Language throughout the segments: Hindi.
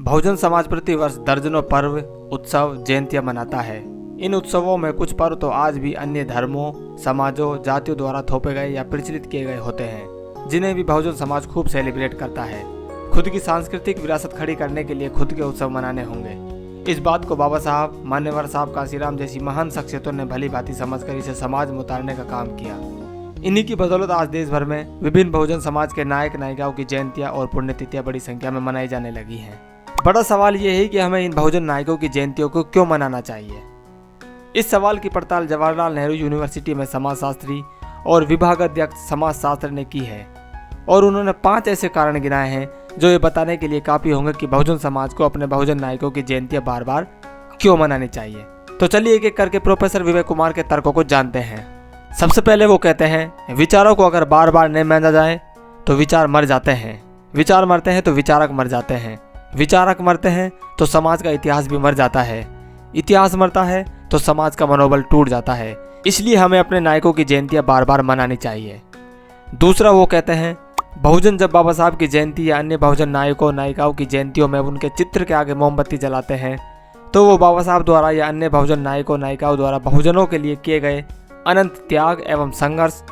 बहुजन समाज प्रतिवर्ष दर्जनों पर्व, उत्सव, जयंतियां मनाता है। इन उत्सवों में कुछ पर्व तो आज भी अन्य धर्मों, समाजों, जातियों द्वारा थोपे गए या प्रचलित किए गए होते हैं, जिन्हें भी बहुजन समाज खूब सेलिब्रेट करता है। खुद की सांस्कृतिक विरासत खड़ी करने के लिए खुद के उत्सव मनाने होंगे। इस बात को बाबा साहब, मान्यवर साहब कांशीराम जैसी महान शख्सियतों ने भली भांति समझकर इसे समाज में उतारने का काम किया। इन्हीं की बदौलत आज देश भर में विभिन्न बहुजन समाज के नायक नायिकाओं की जयंतियां और पुण्यतिथियां बड़ी संख्या में मनाई जाने लगी हैं। बड़ा सवाल ये है कि हमें इन बहुजन नायकों की जयंतियों को क्यों मनाना चाहिए। इस सवाल की पड़ताल जवाहरलाल नेहरू यूनिवर्सिटी में समाजशास्त्री और विभागाध्यक्ष समाजशास्त्र ने की है और उन्होंने 5 ऐसे कारण गिनाए हैं जो ये बताने के लिए काफी होंगे कि बहुजन समाज को अपने बहुजन नायकों की जयंतियां बार बार क्यों मनानी चाहिए। तो चलिए एक एक करके प्रोफेसर विवेक कुमार के तर्कों को जानते हैं। सबसे पहले वो कहते हैं, विचारों को अगर बार बार नहीं माना जाए तो विचार मर जाते हैं, विचार मरते हैं तो विचारक मर जाते हैं, विचारक मरते हैं तो समाज का इतिहास भी मर जाता है, इतिहास मरता है तो समाज का मनोबल टूट जाता है। इसलिए हमें अपने नायकों की जयंतियां बार बार मनानी चाहिए। दूसरा वो कहते हैं, बहुजन जब बाबा साहब की जयंती या अन्य बहुजन नायकों नायिकाओं की जयंतियों में उनके चित्र के आगे मोमबत्ती जलाते हैं तो वो बाबा साहब द्वारा या अन्य बहुजन नायकों नायिकाओं द्वारा बहुजनों के लिए किए गए अनंत त्याग एवं संघर्ष,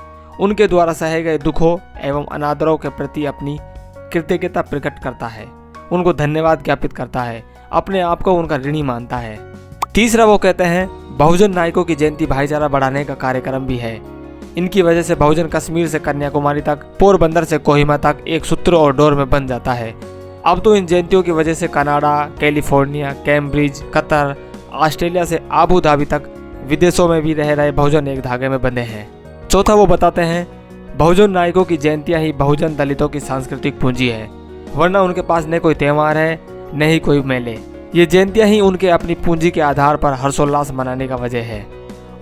उनके द्वारा सहे गए दुखों एवं अनादरों के प्रति अपनी कृतज्ञता प्रकट करता है, उनको धन्यवाद ज्ञापित करता है, अपने आप को उनका ऋणी मानता है। तीसरा वो कहते हैं, बहुजन नायकों की जयंती भाईचारा बढ़ाने का कार्यक्रम भी है। इनकी वजह से बहुजन कश्मीर से कन्याकुमारी तक, पोरबंदर से कोहिमा तक एक सूत्र और डोर में बन जाता है। अब तो इन जयंतियों की वजह से Canada, California, Cambridge, Qatar, Australia से आबू धाबी तक विदेशों में भी रह रहे बहुजन एक धागे में बंधे हैं। चौथा वो बताते हैं, बहुजन नायकों की जयंतियां ही बहुजन दलितों की सांस्कृतिक पूंजी है, वरना उनके पास न कोई त्यौहार है न ही कोई मेले। ये जयंतियां ही उनके अपनी पूंजी के आधार पर हर्षोल्लास मनाने का वजह है।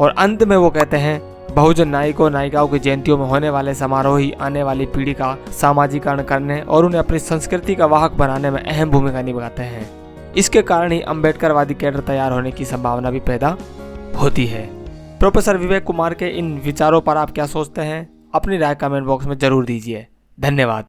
और अंत में वो कहते हैं, बहुजन नायकों नायिकाओं की जयंतियों में होने वाले समारोह ही आने वाली पीढ़ी का सामाजिकरण करने और उन्हें अपनी संस्कृति का वाहक बनाने में अहम भूमिका निभाते हैं। इसके कारण ही अम्बेडकरवादी कैडर तैयार होने की संभावना भी पैदा होती है। प्रोफेसर विवेक कुमार के इन विचारों पर आप क्या सोचते हैं? अपनी राय कमेंट बॉक्स में जरूर दीजिए। धन्यवाद।